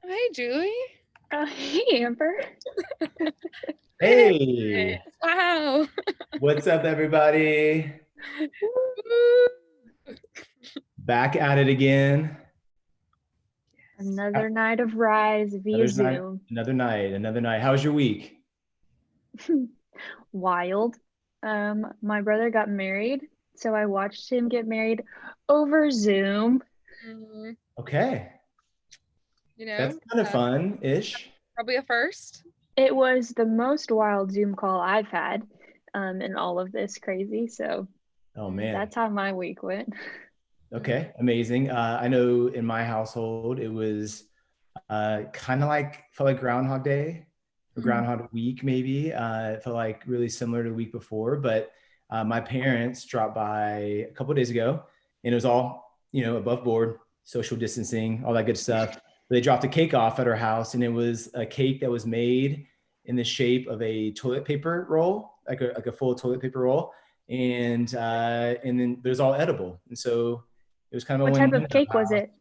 Hey, Julie. Hey, Amber. Hey, Wow. what's up, everybody? Back at it again. Another night of Rise via Zoom. Another night. How was your week? Wild. My brother got married, so I watched him get married over Zoom. Okay, that's kind of fun-ish. Probably a first. It was the most wild Zoom call I've had in all of this crazy. So Oh man, that's how my week went. Okay, amazing. I know in my household it was kind of felt like Groundhog Day or Groundhog Week, maybe. It felt like really similar to the week before, but my parents dropped by a couple of days ago, and it was all above board, social distancing, all that good stuff. They dropped a cake off at our house, and it was a cake that was made in the shape of a toilet paper roll, like a full toilet paper roll, and then it was all edible, and so it was kind of what type of cake was it?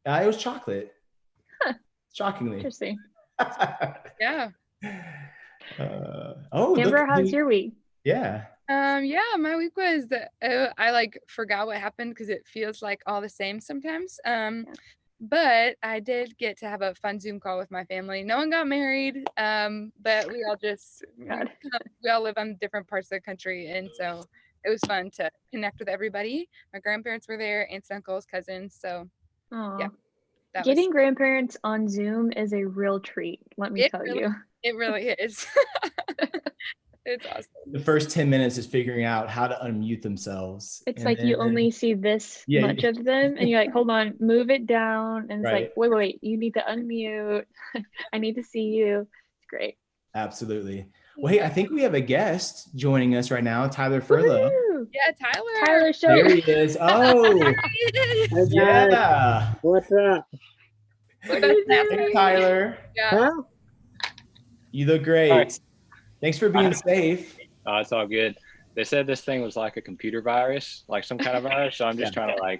It was chocolate. Huh. Shockingly. Interesting. Yeah. Amber, how's your week? Yeah. Yeah, my week was I forgot what happened because it feels like all the same sometimes. But I did get to have a fun Zoom call with my family. No one got married, but we all just we all live on different parts of the country, and so it was fun to connect with everybody. My grandparents were there, aunts, uncles, cousins. So yeah, getting grandparents on Zoom is a real treat. Let me tell you, it really is. It's awesome. The first 10 minutes is figuring out how to unmute themselves. It's like you only see this much of them, and you're like, hold on, move it down. And it's like, wait, you need to unmute. I need to see you. It's great. Absolutely. Well, hey, I think we have a guest joining us right now, Tyler Furlow. Woo-hoo! Yeah, Tyler. Tyler, show. There he is. Oh, yeah. What's up? Hey, Tyler. Yeah. Huh? You look great. Hi. Thanks for being safe. Oh, it's all good. They said this thing was like a computer virus, like some kind of virus. So I'm just trying to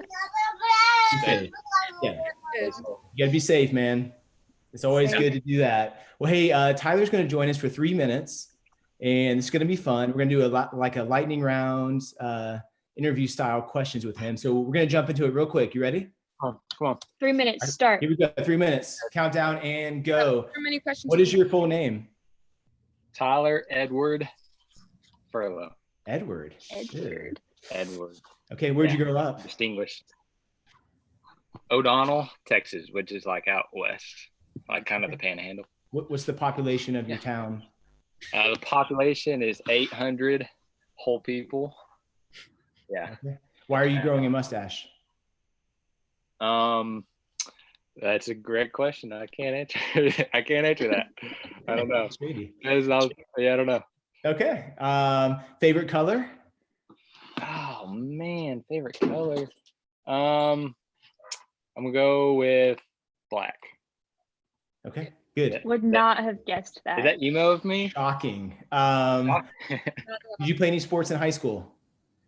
Yeah. You gotta be safe, man. It's always good to do that. Well, hey, Tyler's going to join us for 3 minutes, and it's going to be fun. We're going to do a lightning round interview style questions with him. So we're going to jump into it real quick. You ready? Come on. 3 minutes. Start. Here we go. 3 minutes. Countdown and go. How many questions? What is your full name? Tyler Edward Furlow. Edward. Okay, where'd you grow up? Distinguished. O'Donnell, Texas, which is like out west, like kind of the panhandle. What's the population of your town? The population is 800 whole people. Yeah. Okay. Why are you growing a mustache? That's a great question. I can't answer that. I don't know. I don't know. Okay. Favorite color? Oh man, favorite color. I'm gonna go with black. Okay, good. Would not have guessed that. Is that emo of me? Shocking. Did you play any sports in high school?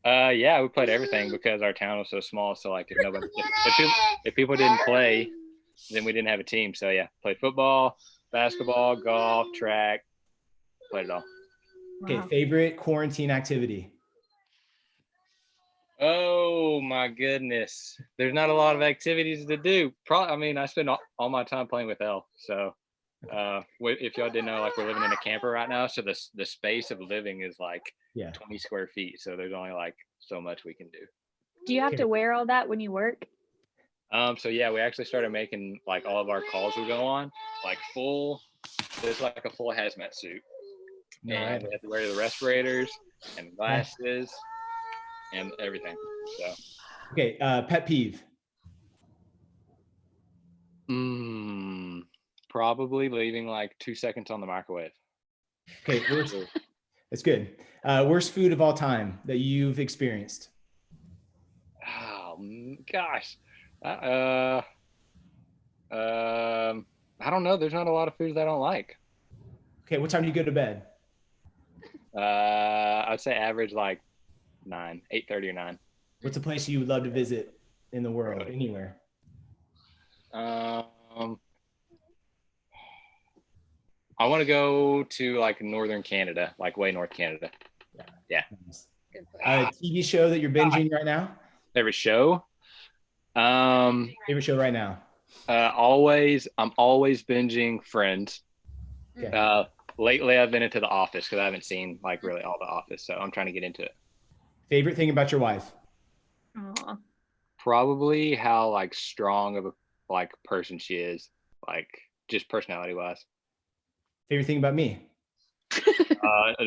Yeah, we played everything because our town was so small. So like, if people didn't play, then we didn't have a team. So yeah, played football, basketball, golf, track, played it all. Okay, favorite quarantine activity? Oh my goodness, there's not a lot of activities to do. I spend all my time playing with Elle. So if y'all didn't know, like we're living in a camper right now, so the space of living is like 20 square feet. So there's only like so much we can do. Do you have to wear all that when you work? So yeah, we actually started making like all of our calls will go on like there's like a full hazmat suit. And we have to wear the respirators and glasses and everything. So okay, pet peeve. Probably leaving like 2 seconds on the microwave. Okay, that's good. Worst food of all time that you've experienced? Oh gosh. I don't know. There's not a lot of foods I don't like. Okay, what time do you go to bed? I'd say average like 8:30 or 9. What's a place you would love to visit in the world, anywhere? I want to go to like northern Canada, like way north Canada. Yeah. Nice. TV show that you're binging right now? Favorite show? Favorite show right now? I'm always binging Friends. Okay. Lately I've been into The Office because I haven't seen like really all The Office, so I'm trying to get into it. Favorite thing about your wife? Aw. Probably how like strong of a like person she is, like just personality wise. Favorite thing about me?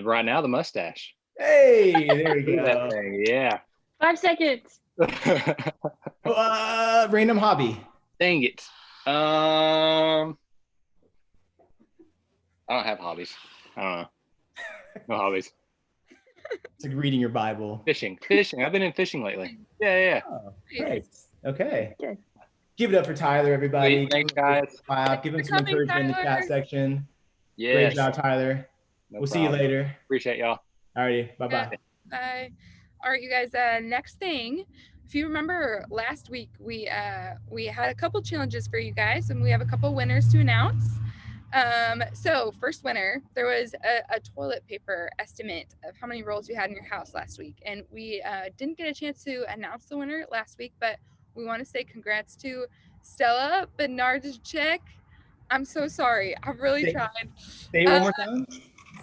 Right now the mustache. Hey, there we Look at that go. thing, yeah. 5 seconds. Random hobby. Dang it. I don't have hobbies. I don't know. No hobbies. It's like reading your Bible. Fishing. I've been in fishing lately. Yeah. Oh, great. Okay. Good. Give it up for Tyler, everybody. Sweet. Thanks, guys. Wow. Give him some encouragement in the chat section. Yes. Great job, Tyler. No We'll problem. see you later. Appreciate y'all. Alrighty. Bye-bye. Bye. All right, you guys, next thing, if you remember last week, we had a couple challenges for you guys, and we have a couple winners to announce. So first winner, there was a toilet paper estimate of how many rolls you had in your house last week. And we didn't get a chance to announce the winner last week, but we want to say congrats to Stella Bernardczyk. I'm so sorry. I've really tried. Say it one more time.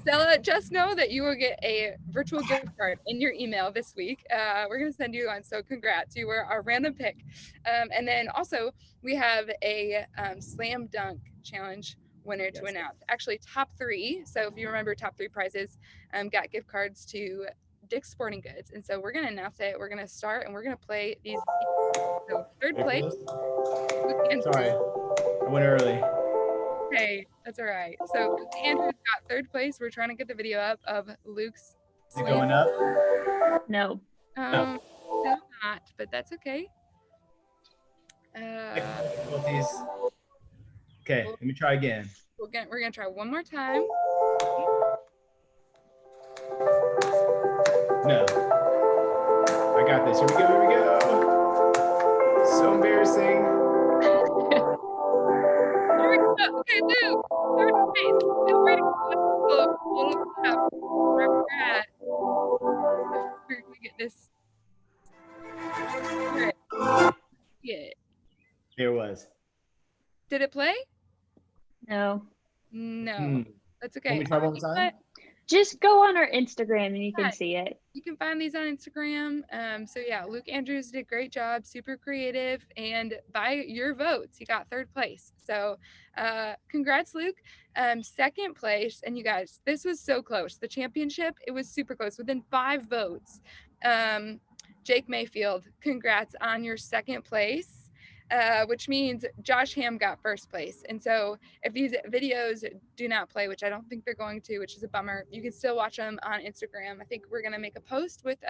Stella, just know that you will get a virtual gift card in your email this week. We're going to send you one, so congrats. You were our random pick. And then also, we have a slam dunk challenge winner to announce. Actually, top 3. So if you remember, top 3 prizes got gift cards to Dick's Sporting Goods. And so we're going to announce it. We're going to start, and we're going to play these. So third place. Sorry, I went early. Okay, that's all right. So Andrew's got third place. We're trying to get the video up of Luke's. Is it going up? No. No. Still not, but that's okay. Difficulties. Okay, let me try again. We're gonna try one more time. No. I got this. Here we go. So embarrassing. Okay, Luke, third place. Feel free to go look up where we're at. If we get this. Yeah. There it was. Did it play? No. No. That's okay. Let me try one more time. Just go on our Instagram and you can see it. You can find these on Instagram. So yeah, Luke Andrews did a great job, super creative, and by your votes, he got third place. So congrats, Luke. Second place, and you guys, this was so close. The championship, it was super close, within 5 votes. Jake Mayfield, congrats on your second place. Which means Josh Ham got first place. And so if these videos do not play, which I don't think they're going to, which is a bummer, you can still watch them on Instagram. I think we're going to make a post with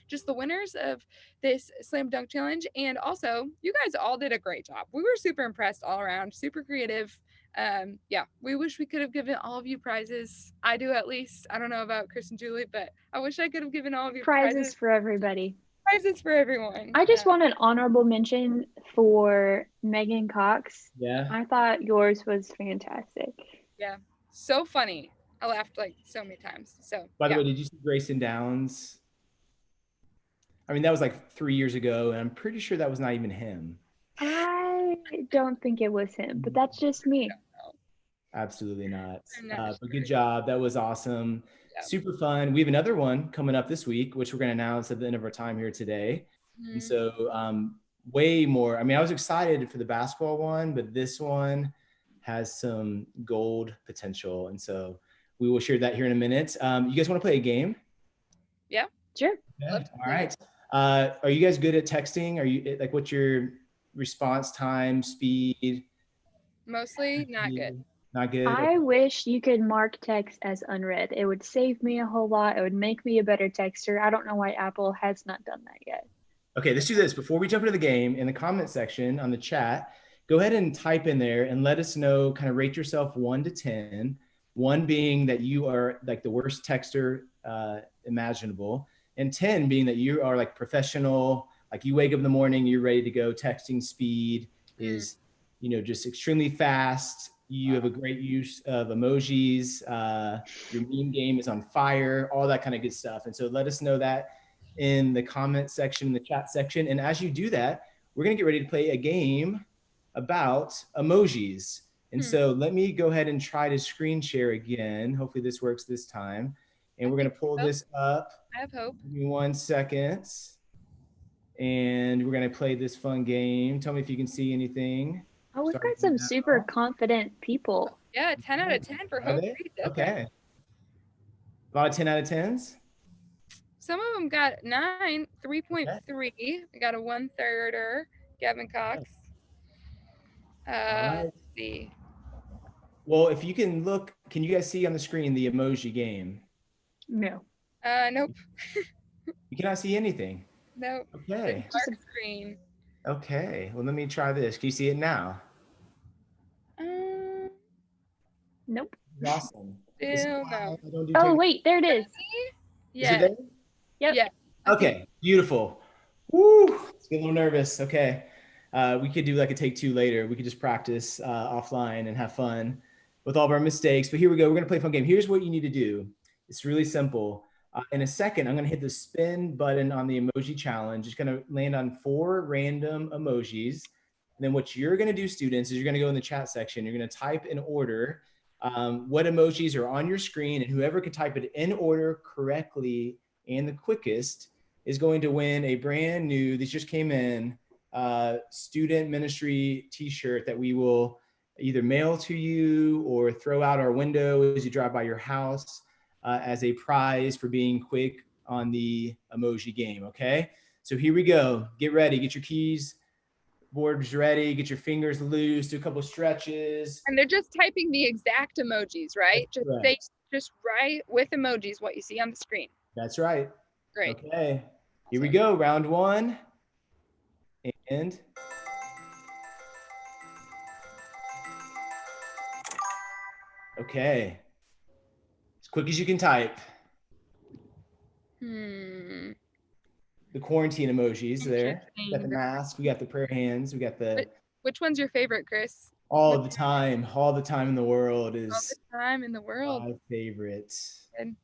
just the winners of this slam dunk challenge. And also, you guys all did a great job. We were super impressed all around, super creative. Yeah, we wish we could have given all of you prizes. I do, at least. I don't know about Chris and Julie, but I wish I could have given all of you prizes for everybody. Prizes for everyone. I just want an honorable mention for Megan Cox. Yeah. I thought yours was fantastic. Yeah. So funny. I laughed like so many times. So by the way, did you see Grayson Downs? I mean, that was like 3 years ago, and I'm pretty sure that was not even him. I don't think it was him, but that's just me. Absolutely not. But good job. That was awesome. Yeah. Super fun. We have another one coming up this week, which we're going to announce at the end of our time here today. Mm-hmm. And so way more. I mean, I was excited for the basketball one, but this one has some gold potential. And so we will share that here in a minute. You guys want to play a game? Yeah, sure. Yeah. All right. Are you guys good at texting? Are you like, what's your response time, speed? Mostly not good. Not good. I wish you could mark text as unread. It would save me a whole lot. It would make me a better texter. I don't know why Apple has not done that yet. Okay, let's do this. Before we jump into the game, in the comment section on the chat, go ahead and type in there and let us know, kind of rate yourself 1 to 10. 1 being that you are like the worst texter imaginable, and 10 being that you are like professional, like you wake up in the morning, you're ready to go. Texting speed is, you know, just extremely fast. You have a great use of emojis. Your meme game is on fire, all that kind of good stuff. And so let us know that in the comment section, in the chat section. And as you do that, we're going to get ready to play a game about emojis. And so let me go ahead and try to screen share again. Hopefully this works this time. And we're going to pull this up. I have hope. Give me 1 second. And we're going to play this fun game. Tell me if you can see anything. Oh, we've got some super confident people. Yeah, 10 out of 10 for Hope Reed. Okay. A lot of 10 out of 10s? Some of them got 9, 3.3. We got a 1/3er, Gavin Cox. Let's see. Well, if you can look, can you guys see on the screen the emoji game? No. Nope. You cannot see anything. Nope. Okay. Dark screen. Okay. Well, let me try this. Can you see it now? Nope. Awesome. Still no. Oh, wait, there it is. Yeah. Is it there? Yep. Yeah. Okay. Beautiful. Woo. Let's get a little nervous. Okay. We could do like a take 2 later. We could just practice offline and have fun with all of our mistakes. But here we go. We're going to play a fun game. Here's what you need to do. It's really simple. In a second, I'm going to hit the spin button on the emoji challenge. It's going to land on 4 random emojis. And then what you're going to do, students, is you're going to go in the chat section. You're going to type in order what emojis are on your screen, and whoever can type it in order correctly and the quickest is going to win a brand new, these just came in, student ministry t-shirt that we will either mail to you or throw out our window as you drive by your house as a prize for being quick on the emoji game. Okay, so here we go. Get ready, get your keys boards ready, get your fingers loose, do a couple of stretches. And they're just typing the exact emojis, right? Just write with emojis what you see on the screen. That's right. Great. Okay, here we go. Round 1. And okay, as quick as you can type. The quarantine emojis there. We got the mask, we got the prayer hands, we got the. Which one's your favorite, Chris? All the time in the world is. All the time in the world. My favorites. Good.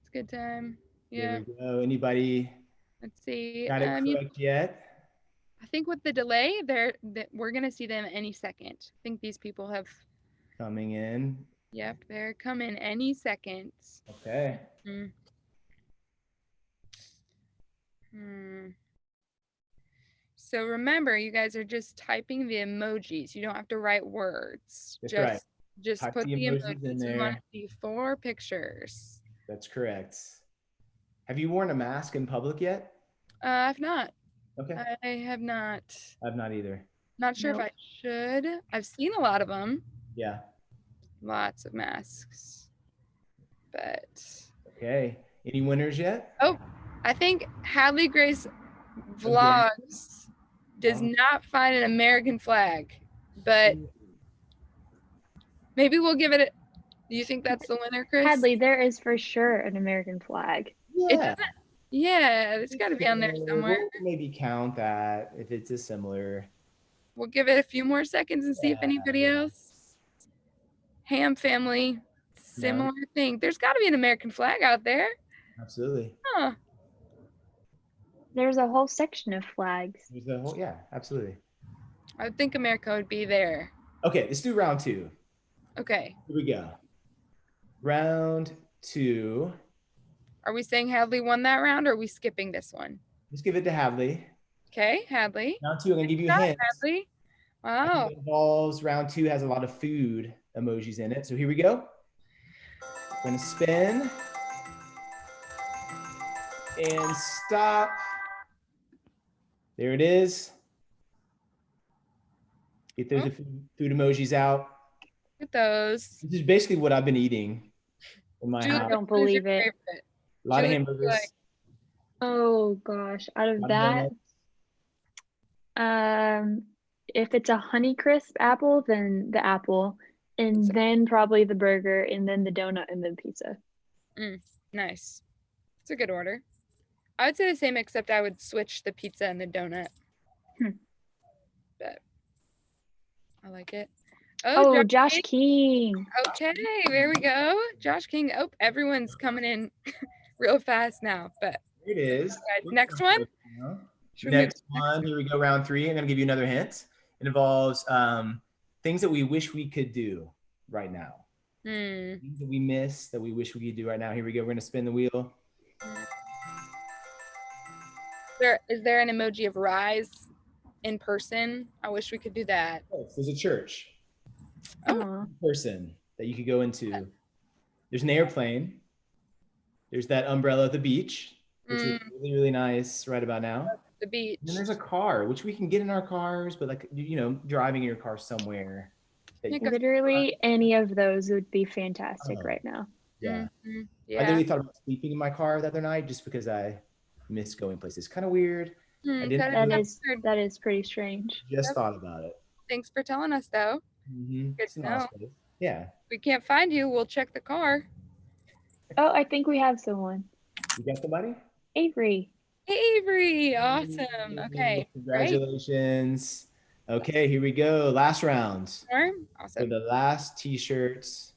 It's a good time. Yeah. There we go. Anybody? Let's see. Got it correct yet? I think with the delay, we're gonna see them any second. I think these people have coming in. Yep, they're coming any second. Okay. So remember, you guys are just typing the emojis. You don't have to write words. That's right. Just Type put the emojis in there. We want to see 4 pictures. That's correct. Have you worn a mask in public yet? I've not. Okay. I have not. I've not either. Not sure if I should. I've seen a lot of them. Yeah. Lots of masks. But. Okay. Any winners yet? Oh, I think Hadley Grace Vlogs does not find an American flag, but maybe we'll give it a. Do you think that's the winner, Chris? Hadley, there is for sure an American flag. Yeah. Yeah, it's got to be on there somewhere. We'll maybe count that if it's a similar. We'll give it a few more seconds and see if anybody else. Ham family, similar thing. There's got to be an American flag out there. Absolutely. Huh. There's a whole section of flags. There's a whole, yeah, absolutely. I would think America would be there. Okay, let's do round 2. Okay. Here we go. Round 2. Are we saying Hadley won that round, or are we skipping this one? Let's give it to Hadley. Okay, Hadley. Round 2, I'm gonna give you a hint. Hadley. Wow. Round 2 has a lot of food emojis in it. So here we go. I'm gonna spin and stop. There it is. Get those food emojis out. Look at those. This is basically what I've been eating in my house. I don't believe it. A lot of hamburgers. Oh gosh, out of that, if it's a Honeycrisp apple, then the apple, and then probably the burger, and then the donut, and then pizza. Nice. It's a good order. I would say the same, except I would switch the pizza and the donut. But I like it. Oh, Josh King. Okay, there we go. Josh King. Oh, everyone's coming in real fast now, but here it is. Next one. Next one. Here we go. Round 3. I'm going to give you another hint. It involves things that we wish we could do right now. Things that we miss that we wish we could do right now. Here we go. We're going to spin the wheel. Is there an emoji of Rise in person? I wish we could do that. Oh, there's a church. Oh. Person that you could go into. There's an airplane. There's that umbrella at the beach, which is really, really nice right about now. The beach. And then there's a car, which we can get in our cars, but like, you know, driving in your car somewhere. Literally any of those would be fantastic right now. Yeah. I literally thought about sleeping in my car the other night just because I miss going places. Kind of weird. That is pretty strange. Just thought about it. Thanks for telling us, though. Good to know. Yeah. If we can't find you, we'll check the car. Oh, I think we have someone. You got somebody? Avery. Avery, awesome. Okay. Congratulations. Great. Okay, here we go. Last round. Awesome. For the last t-shirts.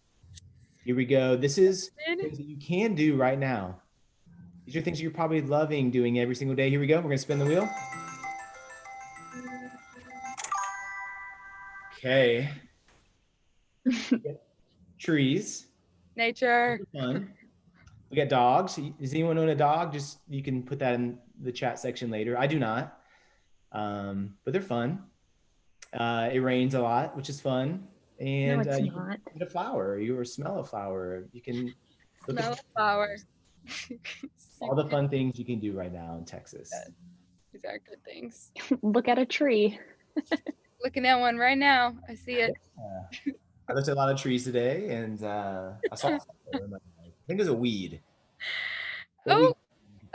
Here we go. This is things that you can do right now. These are things you're probably loving doing every single day. Here we go. We're going to spin the wheel. Okay. Trees. Nature. Fun. We got dogs. Does anyone own a dog? Just, you can put that in the chat section later. I do not. But they're fun. It rains a lot, which is fun. And no, you can eat a flower, or smell a flower. You can smell a flower. All the fun things you can do right now in Texas. These are good things. Look at a tree. Looking at one right now. I see it. I looked at a lot of trees today, and I saw I think there's a weed.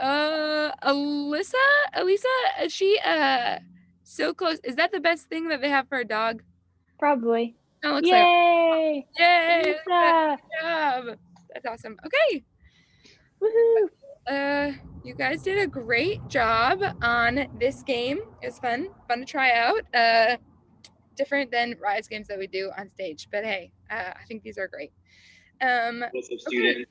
Elisa, is she so close? Is that the best thing that they have for a dog? Probably. Oh, looks Yay! Yay! Elisa! Good job. That's awesome. Okay. Woohoo! You guys did a great job on this game. It was fun to try out. Different than Rise games that we do on stage, but hey, I think these are great. What's up, students?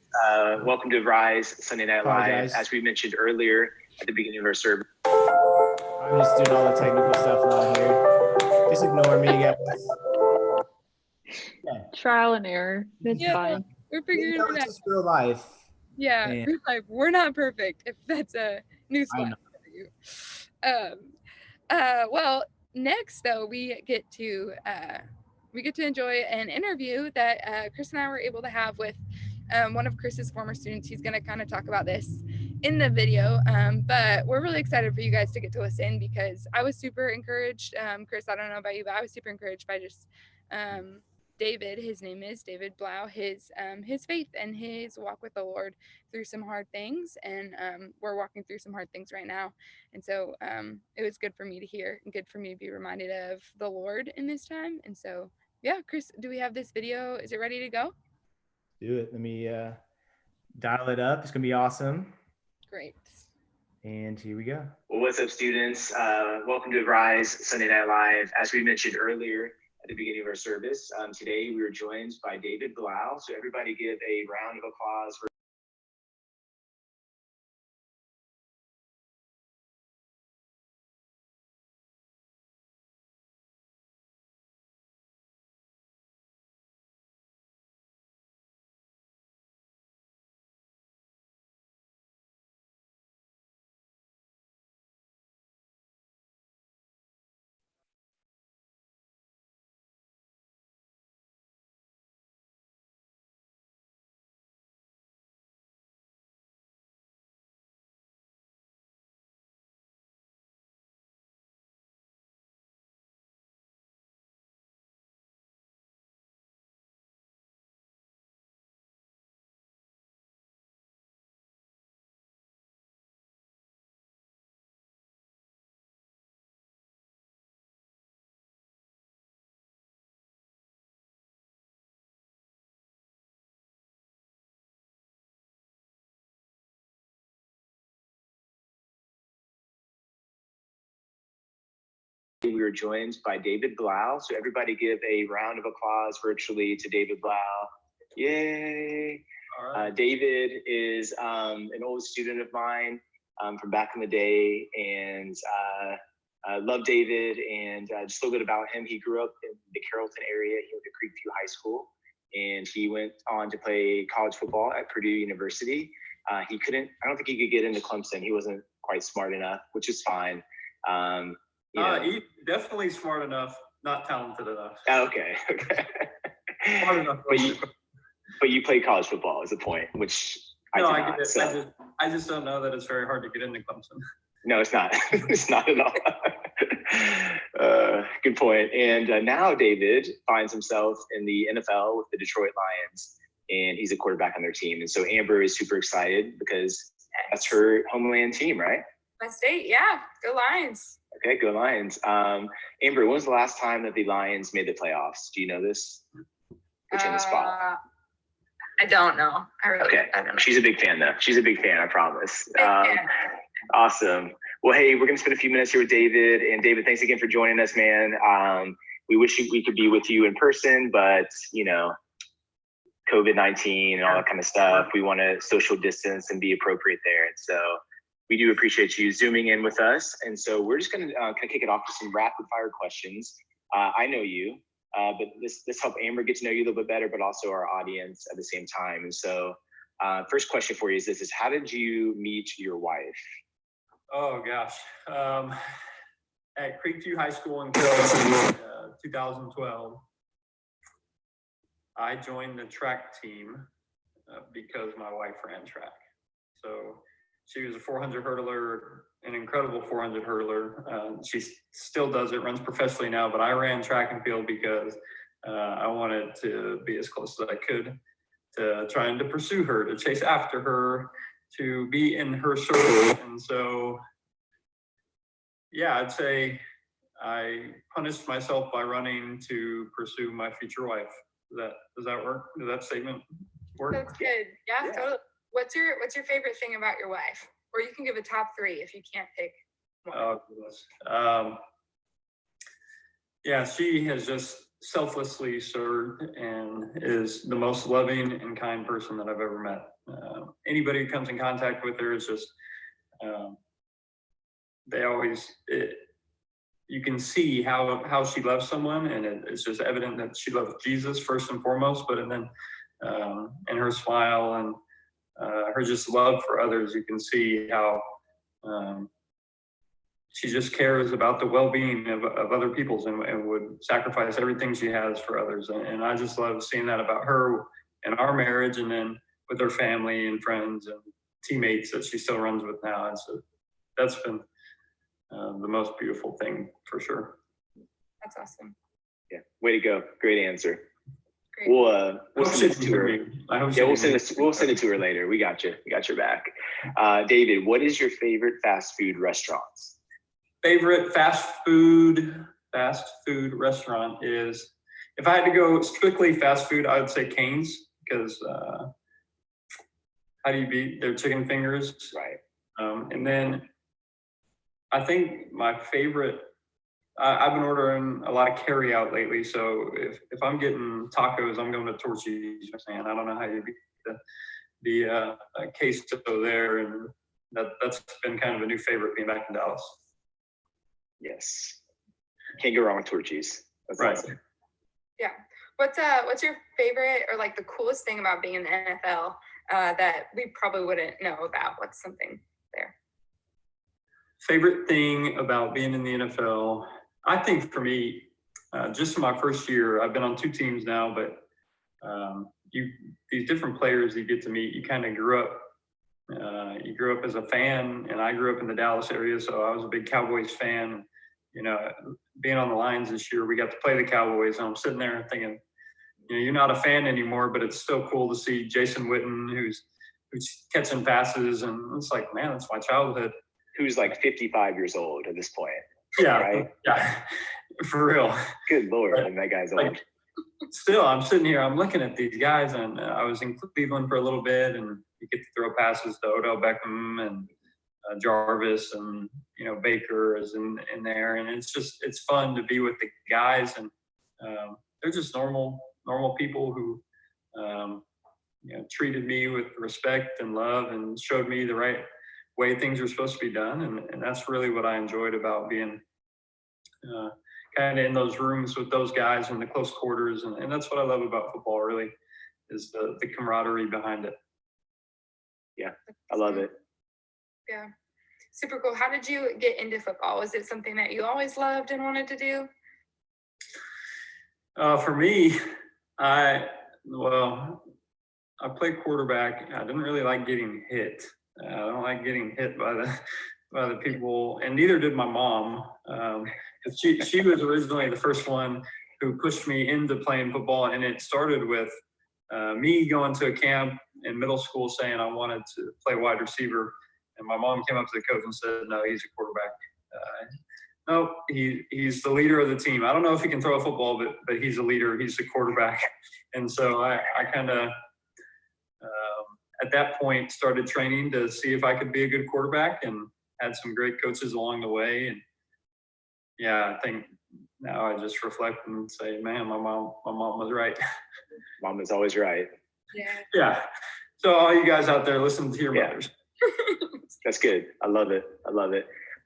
Welcome to Rise Sunday Night Live. As we mentioned earlier at the beginning of our service. I'm just doing all the technical stuff around here. Just ignore me, guys. Yeah. Trial and error. It's fine. We're figuring it out. It's just real life. Yeah, real life. We're not perfect. If that's a newsflash for you. Well, next though, we get to enjoy an interview that Chris and I were able to have with one of Chris's former students. He's going to kind of talk about this in the video, but we're really excited for you guys to get to listen because I was super encouraged. Chris, I don't know about you, but I was super encouraged by just David, his name is David Blau, his faith and his walk with the Lord through some hard things, and we're walking through some hard things right now, and so it was good for me to hear and good for me to be reminded of the Lord in this time. And so yeah, Chris, do we have this video? Is it ready to go? Do it. Let me dial it up. It's gonna be awesome. Great. And here we go. Well, what's up, students? Welcome to Rise Sunday Night Live. As we mentioned earlier at the beginning of our service, today we were joined by David Blau. So everybody give a round of applause for we were joined by David Blau. So everybody give a round of applause virtually to David Blau. Yay. All right. David is an old student of mine from back in the day, and I love David, and just a little bit about him. He grew up in the Carrollton area. He went to Creekview High School, and he went on to play college football at Purdue University. I don't think he could get into Clemson. He wasn't quite smart enough, which is fine. He definitely smart enough, not talented enough. Okay. Smart enough. But you played college get the point, which No, I did I not. get it. So. I just don't know that it's very hard to get into Clemson. No, it's not. It's not at all. Good point. And now David finds himself in the NFL with the Detroit Lions, and he's a quarterback on their team. And so Amber is super excited because that's her homeland team, right? My state, yeah. Go Lions. Okay, go Lions. Amber, when was the last time that the Lions made the playoffs? Do you know this? Which in the spot? I don't know. I don't know. She's a big fan though. She's a big fan, I promise. Big fan. Awesome. Well, hey, we're gonna spend a few minutes here with David. And David, thanks again for joining us, man. We wish we could be with you in person, but you know, COVID-19 and all that kind of stuff. We want to social distance and be appropriate there. And so we do appreciate you zooming in with us. And so we're just gonna kind of kick it off with some rapid fire questions. I know you. But this helped Amber get to know you a little bit better, but also our audience at the same time. And so first question for you is this: how did you meet your wife? Oh gosh. At Creekview High School in Carrollton, 2012, I joined the track team because my wife ran track. So she was a 400 hurler, an incredible 400 hurler. She still does it, runs professionally now, but I ran track and field because I wanted to be as close as I could to trying to pursue her, to chase after her, to be in her circle. And so, yeah, I'd say I punished myself by running to pursue my future wife. Does that work? Does that statement work? That's good. Yeah, totally. What's your favorite thing about your wife? Or you can give a top 3 if you can't pick one. Oh, goodness. Yeah, she has just selflessly served and is the most loving and kind person that I've ever met. Anybody who comes in contact with her is just, you can see how she loves someone, and it's just evident that she loves Jesus first and foremost, but then in her smile and her just love for others, you can see how she just cares about the well-being of other people's and would sacrifice everything she has for others. And I just love seeing that about her and our marriage, and then with her family and friends and teammates that she still runs with now. And so that's been the most beautiful thing for sure. That's awesome. Yeah, way to go. Great answer. Great. We'll send it to her. Yeah, we'll send it to her later. We got you. We got your back. David, what is your favorite fast food restaurants? Favorite fast food restaurant is, if I had to go strictly fast food, I would say Cane's, because how do you beat their chicken fingers? Right. And then I think my favorite, I've been ordering a lot of carry out lately. So if I'm getting tacos, I'm going to Torchy's. I don't know how you beat the queso there. And that's been kind of a new favorite being back in Dallas. Yes. Can't go wrong with Torchy's. That's right. Awesome. Yeah. What's your favorite or like the coolest thing about being in the NFL that we probably wouldn't know about? What's something there? Favorite thing about being in the NFL, I think for me, just in my first year, I've been on 2 teams now, but these different players you get to meet, you kind of grew up. You grew up as a fan, and I grew up in the Dallas area, so I was a big Cowboys fan. You know, being on the Lions this year, we got to play the Cowboys, and I'm sitting there thinking, you know, you're not a fan anymore, but it's still cool to see Jason Witten, who's catching passes, and it's like, man, it's my childhood. Who's like 55 years old at this point. Yeah, right? Yeah, for real. Good Lord, and that guy's old. Like, still, I'm sitting here, I'm looking at these guys, and I was in Cleveland for a little bit, and you get to throw passes to Odell Beckham, and Jarvis and, Baker is in there. And it's fun to be with the guys. And they're just normal people who, treated me with respect and love and showed me the right way things are supposed to be done. And that's really what I enjoyed about being kind of in those rooms with those guys in the close quarters. And that's what I love about football, really, is the camaraderie behind it. Yeah, I love it. Yeah, super cool. How did you get into football? Was it something that you always loved and wanted to do? For me, I played quarterback. I didn't really like getting hit. I don't like getting hit by the people, and neither did my mom. She was originally the first one who pushed me into playing football, and it started with me going to a camp in middle school saying I wanted to play wide receiver, and my mom came up to the coach and said, "No, he's a quarterback. No, he's the leader of the team. I don't know if he can throw a football, but he's a leader. He's the quarterback." And so I kind of at that point started training to see if I could be a good quarterback, and had some great coaches along the way. And yeah, I think now I just reflect and say, man, my mom was right. Mom is always right. Yeah. Yeah. So all you guys out there, listen to your mothers. That's good. I love it.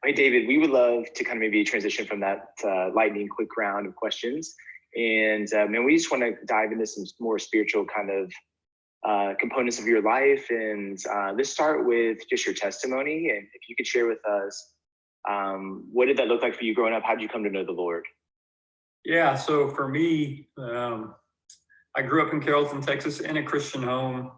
Hey, David, we would love to kind of maybe transition from that lightning quick round of questions. And we just want to dive into some more spiritual kind of components of your life. And let's start with just your testimony. And if you could share with us, what did that look like for you growing up? How did you come to know the Lord? Yeah, so for me, I grew up in Carrollton, Texas, in a Christian home.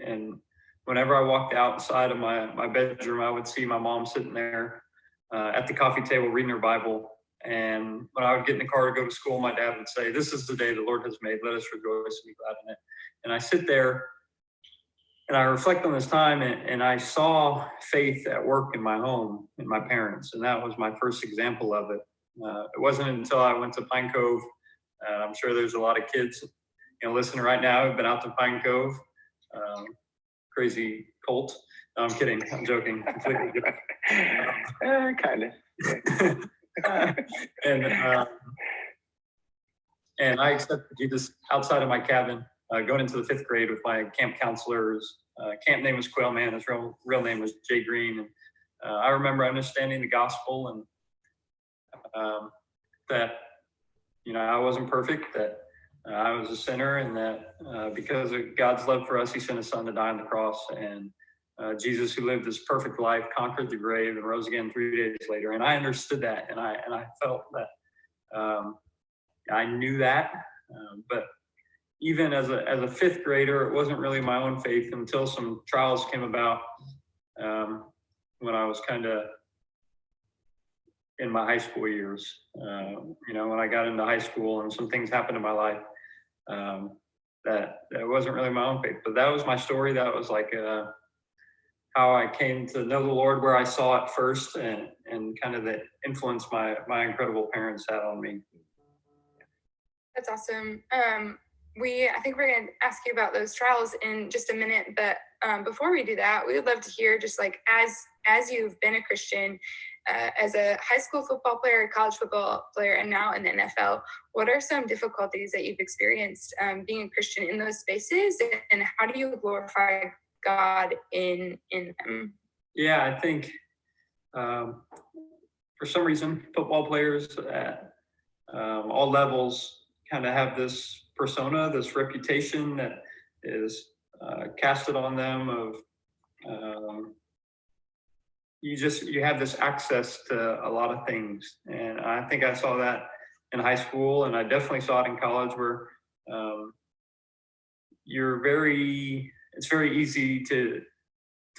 And whenever I walked outside of my bedroom, I would see my mom sitting there at the coffee table reading her Bible. And when I would get in the car to go to school, my dad would say, "This is the day the Lord has made. Let us rejoice and be glad in it." And I sit there and I reflect on this time, and I saw faith at work in my home, in my parents. And that was my first example of it. It wasn't until I went to Pine Cove. I'm sure there's a lot of kids listening right now who've been out to Pine Cove. Crazy cult. No, I'm kidding. I'm joking. Completely different. Kind of. And I accepted Jesus outside of my cabin, going into the 5th grade with my camp counselors. Camp name was Quail Man. His real name was Jay Green. And I remember understanding the gospel, and that I wasn't perfect, that I was a sinner, and that because of God's love for us, He sent His Son to die on the cross. And Jesus, who lived this perfect life, conquered the grave and rose again 3 days later. And I understood that, and I felt that I knew that. But even as a 5th grader, it wasn't really my own faith until some trials came about when I was kind of in my high school years. When I got into high school and some things happened in my life, that wasn't really my own faith. But that was my story. That was like how I came to know the Lord, where I saw it first, and kind of the influence my incredible parents had on me. That's awesome. I think we're going to ask you about those trials in just a minute, but before we do that, we would love to hear, just like as you've been a Christian, as a high school football player, college football player, and now in the NFL, what are some difficulties that you've experienced being a Christian in those spaces, and how do you glorify God in them? Yeah, I think for some reason, football players at all levels kind of have this persona, this reputation that is casted on them of you have this access to a lot of things. And I think I saw that in high school, and I definitely saw it in college, where it's very easy to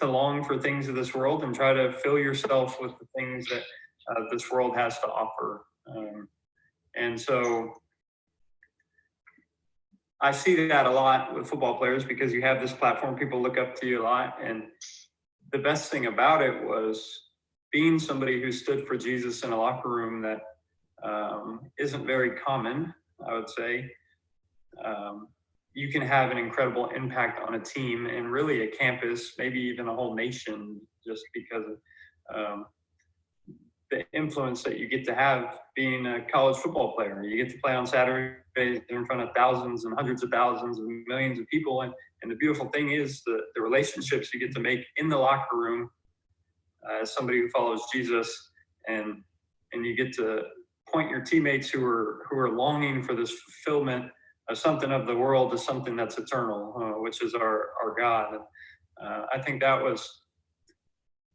long for things of this world and try to fill yourself with the things that this world has to offer. And so I see that a lot with football players, because you have this platform, people look up to you a lot. And the best thing about it was being somebody who stood for Jesus in a locker room that isn't very common, I would say. you can have an incredible impact on a team and really a campus, maybe even a whole nation, just because of the influence that you get to have being a college football player. You get to play on Saturdays in front of thousands and hundreds of thousands and millions of people. And the beautiful thing is the relationships you get to make in the locker room as somebody who follows Jesus, and you get to point your teammates who are longing for this fulfillment of something of the world to something that's eternal, which is our God. And I think that was,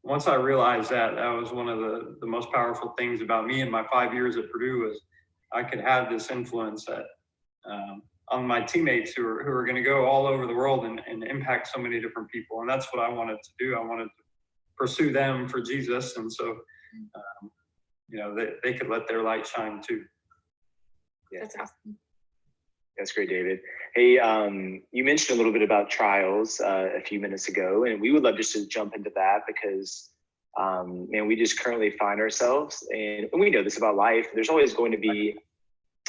once I realized that was one of the most powerful things about me in my 5 years at Purdue, is I could have this influence that on my teammates who are going to go all over the world and impact so many different people. And that's what I wanted to do. I wanted to pursue them for Jesus. And so, they could let their light shine too. Yeah. That's awesome. That's great, David. Hey, you mentioned a little bit about trials a few minutes ago, and we would love just to jump into that because, we just currently find ourselves, and we know this about life, there's always going to be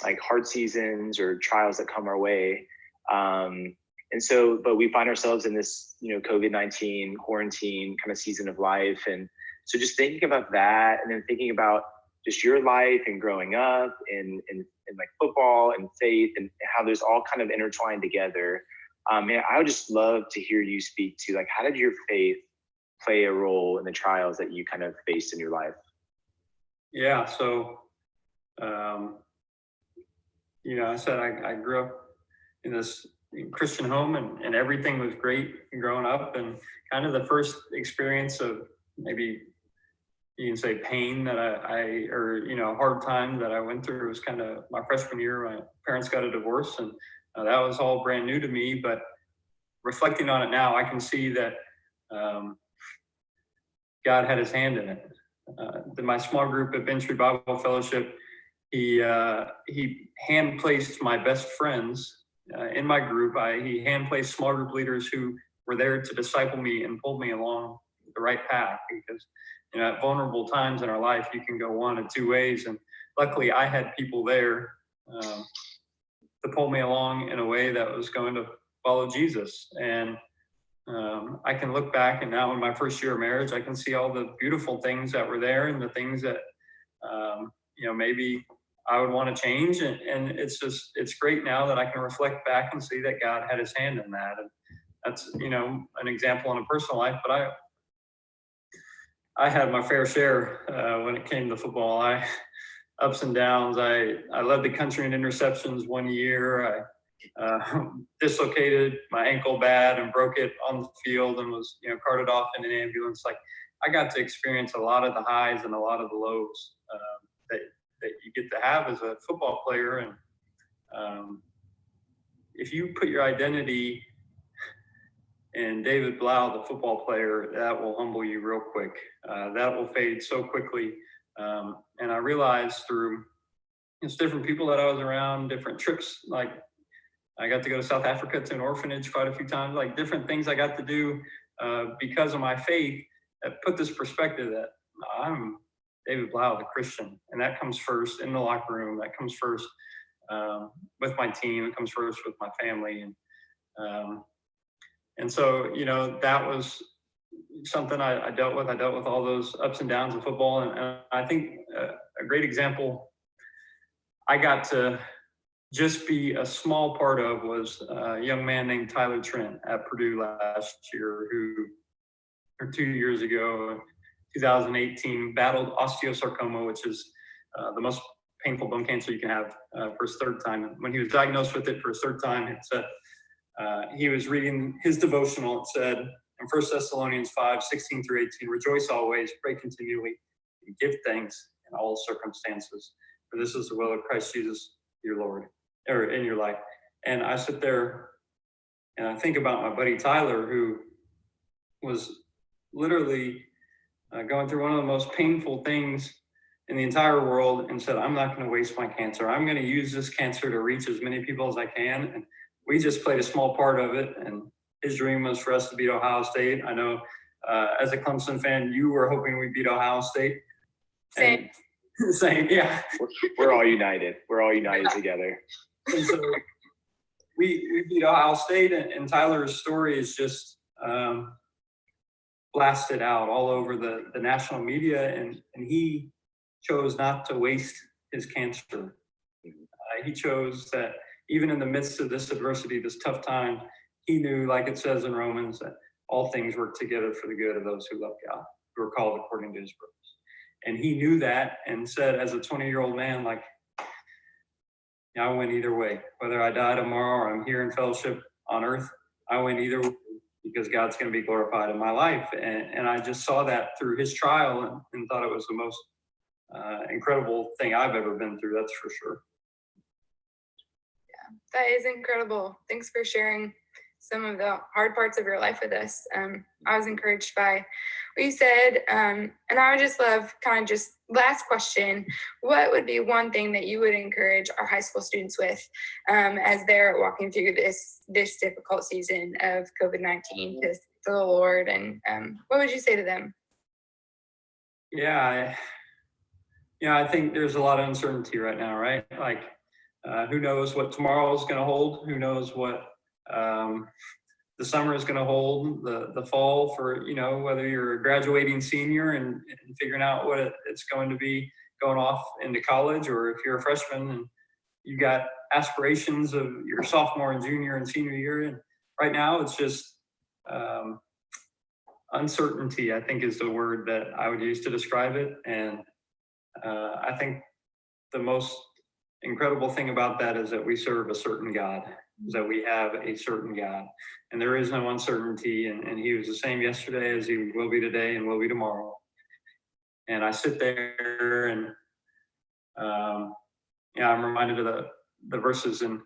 like hard seasons or trials that come our way. But we find ourselves in this, COVID-19 quarantine kind of season of life. And so just thinking about that, and then thinking about just your life and growing up in like football and faith and how there's all kind of intertwined together. I would just love to hear you speak to, like, how did your faith play a role in the trials that you kind of faced in your life? Yeah. So, I said I grew up in this Christian home, and everything was great growing up. And kind of the first experience of maybe you can say pain that hard time that I went through was kind of my freshman year. My parents got a divorce, and that was all brand new to me. But reflecting on it now, I can see that God had his hand in it. My small group at Bench Tree Bible Fellowship, he hand placed my best friends in my group. He hand placed small group leaders who were there to disciple me and pulled me along the right path, because at vulnerable times in our life, you can go one of two ways. And luckily I had people there to pull me along in a way that was going to follow Jesus. And I can look back, and now in my first year of marriage, I can see all the beautiful things that were there and the things that, maybe I would want to change. And it's great now that I can reflect back and see that God had his hand in that. And that's, an example in a personal life, but I had my fair share when it came to football. Ups and downs. I led the country in interceptions one year. I dislocated my ankle bad and broke it on the field and was, carted off in an ambulance. Like, I got to experience a lot of the highs and a lot of the lows that you get to have as a football player. And if you put your identity in David Blau, the football player, that will humble you real quick. That will fade so quickly. And I realized through just different people that I was around, different trips, like I got to go to South Africa to an orphanage quite a few times, like different things I got to do because of my faith, that put this perspective that I'm David Blau, the Christian, and that comes first in the locker room. That comes first with my team. It comes first with my family. And so, that was something I dealt with. I dealt with all those ups and downs of football. And I think a great example I got to just be a small part of was a young man named Tyler Trent at Purdue last year, or 2 years ago, 2018, battled osteosarcoma, which is the most painful bone cancer you can have for his third time. And when he was diagnosed with it for his third time, it said, he was reading his devotional. It said in 1 Thessalonians 5:16-18, rejoice always, pray continually, and give thanks in all circumstances, for this is the will of Christ Jesus, your Lord, or in your life. And I sit there and I think about my buddy Tyler, who was literally going through one of the most painful things in the entire world, and said, I'm not going to waste my cancer. I'm going to use this cancer to reach as many people as I can. And we just played a small part of it. And his dream was for us to beat Ohio State. I know as a Clemson fan, you were hoping we beat Ohio State. Same. Same, yeah. We're all united. We're all united together. And so we beat Ohio State, and Tyler's story is just blasted out all over the national media, and he chose not to waste his cancer. He chose that even in the midst of this adversity, this tough time, he knew, like it says in Romans, that all things work together for the good of those who love God, who are called according to his purpose. And he knew that and said, as a 20-year-old man, like, I win either way. Whether I die tomorrow or I'm here in fellowship on earth, I win either way because God's going to be glorified in my life. And I just saw that through his trial and thought it was the most incredible thing I've ever been through, that's for sure. Yeah, that is incredible. Thanks for sharing some of the hard parts of your life with us. I was encouraged by what you said. And I would just love just last question, what would be one thing that you would encourage our high school students with as they're walking through this difficult season of COVID-19 to the Lord? And what would you say to them? Yeah, I think there's a lot of uncertainty right now, right? Like, who knows what tomorrow is going to hold? Who knows what the summer is going to hold, the fall for, whether you're a graduating senior and figuring out what it's going to be going off into college, or if you're a freshman and you got aspirations of your sophomore and junior and senior year. And right now it's just uncertainty, I think, is the word that I would use to describe it. And I think the most incredible thing about that is that we serve a certain God, is that we have a certain God, and there is no uncertainty. And he was the same yesterday as he will be today and will be tomorrow. And I sit there and I'm reminded of the verses in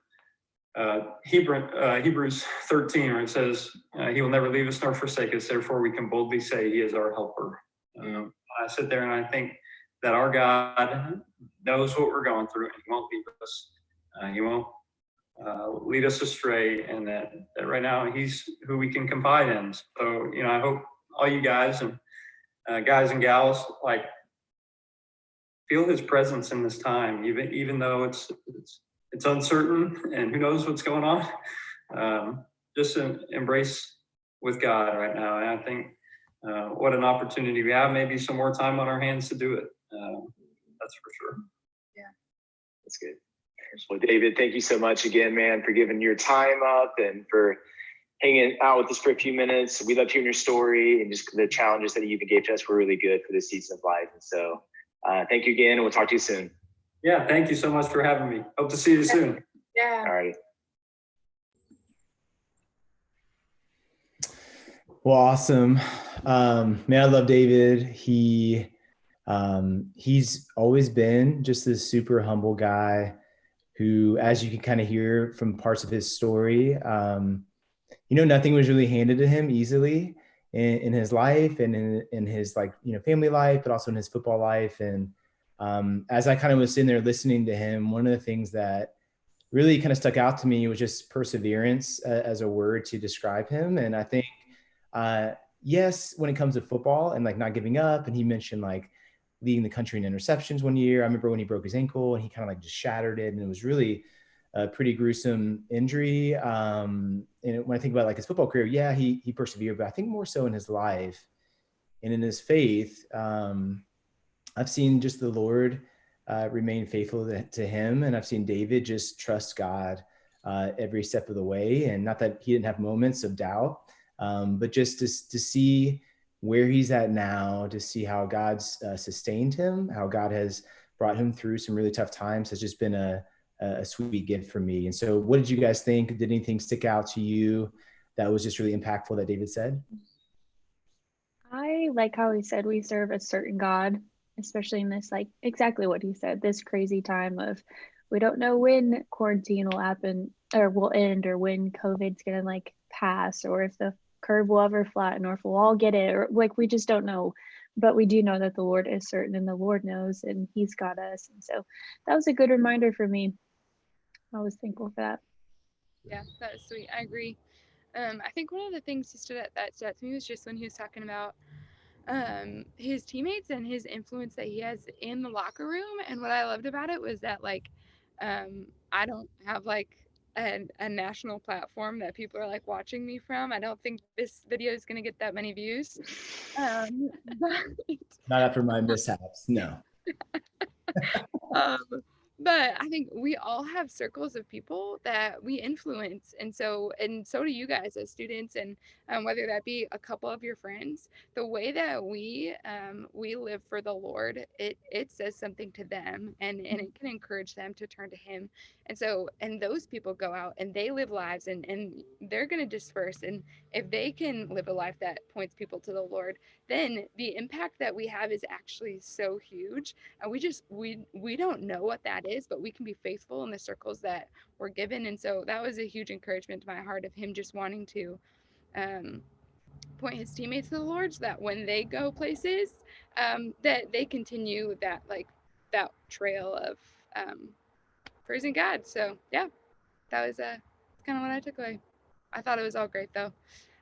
Hebrews 13, where it says, he will never leave us nor forsake us. Therefore, we can boldly say he is our helper. I sit there and I think that our God knows what we're going through, and he won't leave us. He won't lead us astray, and that right now he's who we can confide in. So, I hope all you guys and guys and gals feel his presence in this time, even though it's uncertain and who knows what's going on. Just embrace with God right now. And I think what an opportunity we have, maybe some more time on our hands to do it. That's for sure. Yeah, that's good. Well, David, thank you so much again, man, for giving your time up and for hanging out with us for a few minutes. We loved hearing your story, and just the challenges that you even gave to us were really good for this season of life. And so thank you again, and we'll talk to you soon. Yeah, thank you so much for having me. Hope to see you soon. Yeah. All right. Well, awesome. Man, I love David. He's always been just this super humble guy who, as you can kind of hear from parts of his story, nothing was really handed to him easily in his life and in his family life, but also in his football life. And as I kind of was sitting there listening to him, one of the things that really kind of stuck out to me was just perseverance as a word to describe him. And I think, yes, when it comes to football and not giving up, and he mentioned leading the country in interceptions one year. I remember when he broke his ankle and he kind of just shattered it, and it was really a pretty gruesome injury. And when I think about his football career, yeah, he persevered, but I think more so in his life and in his faith, I've seen just the Lord remain faithful to him. And I've seen David just trust God every step of the way. And not that he didn't have moments of doubt, but just to see where he's at now, to see how God's sustained him, how God has brought him through some really tough times, has just been a sweet gift for me. And so what did you guys think? Did anything stick out to you that was just really impactful that David said? I like how he said we serve a certain God, especially in this, exactly what he said, this crazy time of, we don't know when quarantine will happen or will end, or when COVID's gonna pass, or if the curve will ever flatten, or if we'll all get it, or we just don't know. But we do know that the Lord is certain, and the Lord knows, and he's got us. And so that was a good reminder for me. I was thankful for that. Yeah, that was sweet. I agree. I think one of the things that stood out to me was just when he was talking about his teammates and his influence that he has in the locker room. And what I loved about it was that I don't have a national platform that people are like watching me from. I don't think this video is going to get that many views. But Not after my mishaps. No. um, but I think we all have circles of people that we influence, and so do you guys as students, and whether that be a couple of your friends. The way that we live for the Lord, it says something to them, and it can encourage them to turn to Him. And those people go out and they live lives, and they're going to disperse. And if they can live a life that points people to the Lord, then the impact that we have is actually so huge. And we don't know what that is, but we can be faithful in the circles that we're given. And so that was a huge encouragement to my heart, of him just wanting to um, point his teammates to the Lord, so that when they go places, that they continue that trail of praising God. So yeah, that was kind of what I took away. I thought it was all great though.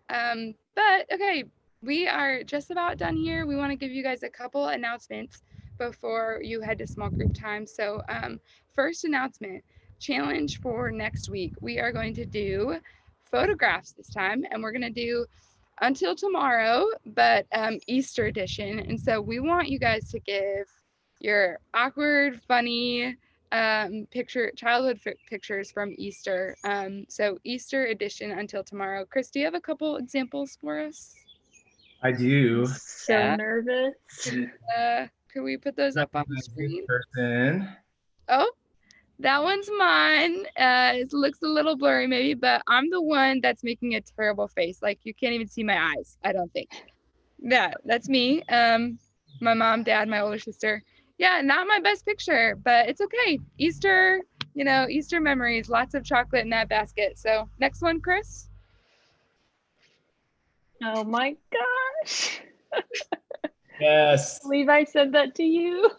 But okay, we are just about done here. We want to give you guys a couple announcements before you head to small group time. So first announcement, challenge for next week. We are going to do photographs this time, and we're going to do until tomorrow, but Easter edition. And so we want you guys to give your awkward, funny childhood pictures from Easter. So Easter edition until tomorrow. Chris, do you have a couple examples for us? I do. So nervous. Could we put those up on the screen? Person. Oh, that one's mine. It looks a little blurry maybe, but I'm the one that's making a terrible face. Like, you can't even see my eyes, I don't think. Yeah, that's me. My mom, dad, my older sister. Yeah, not my best picture, but it's okay. Easter, Easter memories, lots of chocolate in that basket. So next one, Chris. Oh my gosh. Yes. I believe I said that to you.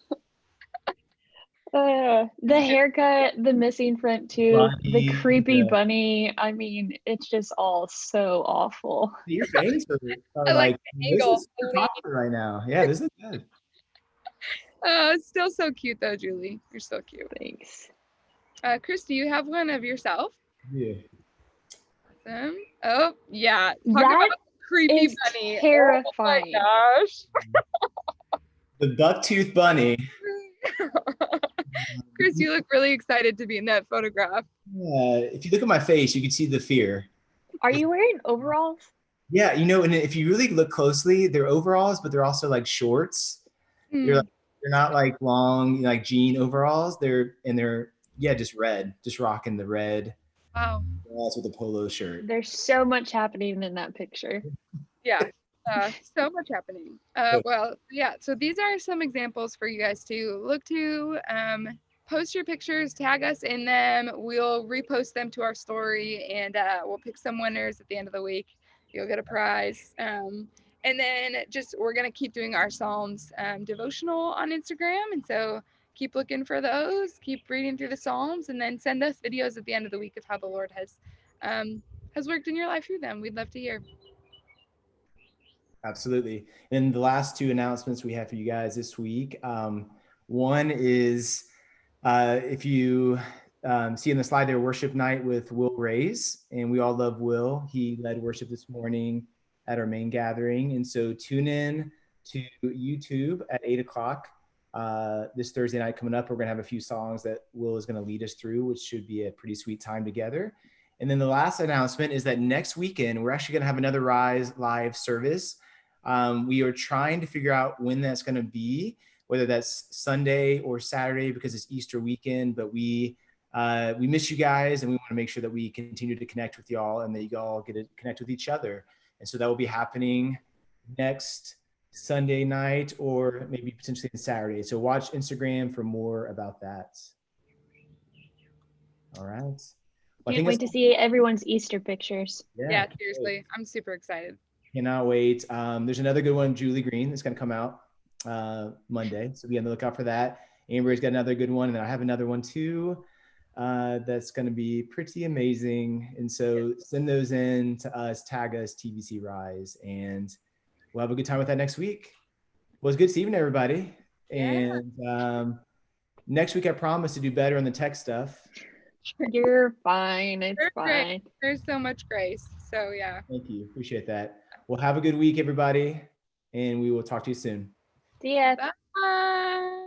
The haircut, the missing front tooth, the creepy bunny. I mean, it's just all so awful. Your bangs are I like like, the this angle. is super popular right now. Yeah, this is good. Oh, it's still so cute though, Julie. You're so cute. Thanks. Chris, do you have one of yourself? Yeah. Awesome. Oh, yeah. Talk That about creepy is bunny. terrifying. Oh my gosh. The bucktooth bunny. Chris, you look really excited to be in that photograph. Yeah, if you look at my face, you can see the fear. Are you wearing overalls? Yeah, and if you really look closely, they're overalls, but they're also like shorts. They're not like long, like jean overalls. They're just red, just rocking the red. Wow. With a polo shirt. There's so much happening in that picture. Yeah. So much happening. Well, yeah, so these are some examples for you guys to look to. Post your pictures, tag us in them. We'll repost them to our story, and we'll pick some winners at the end of the week. You'll get a prize. And then we're going to keep doing our Psalms devotional on Instagram. And so keep looking for those, keep reading through the Psalms, and then send us videos at the end of the week of how the Lord has worked in your life through them. We'd love to hear. Absolutely. And the last two announcements we have for you guys this week. One is if you see in the slide there, worship night with Will Rays, and we all love Will. He led worship this morning at our main gathering. And so tune in to YouTube at 8:00 this Thursday night coming up. We're going to have a few songs that Will is going to lead us through, which should be a pretty sweet time together. And then the last announcement is that next weekend, we're actually going to have another RISE live service. We are trying to figure out when that's going to be, whether that's Sunday or Saturday, because it's Easter weekend, but we miss you guys, and we want to make sure that we continue to connect with y'all and that you all get to connect with each other. And so that will be happening next Sunday night, or maybe potentially Saturday. So watch Instagram for more about that. All right. Can't wait to see everyone's Easter pictures. Yeah, seriously. I'm super excited. Cannot wait. There's another good one, Julie Green, that's going to come out Monday. So be on the lookout for that. Amber's got another good one, and I have another one too that's going to be pretty amazing. And so send those in to us, tag us, TVC Rise, and we'll have a good time with that next week. Well, it's good seeing everybody. Yeah. And next week, I promise to do better on the tech stuff. You're fine. It's They're great. fine. There's so much grace. So yeah. Thank you. Appreciate that. Well, have a good week, everybody, and we will talk to you soon. See ya. Bye.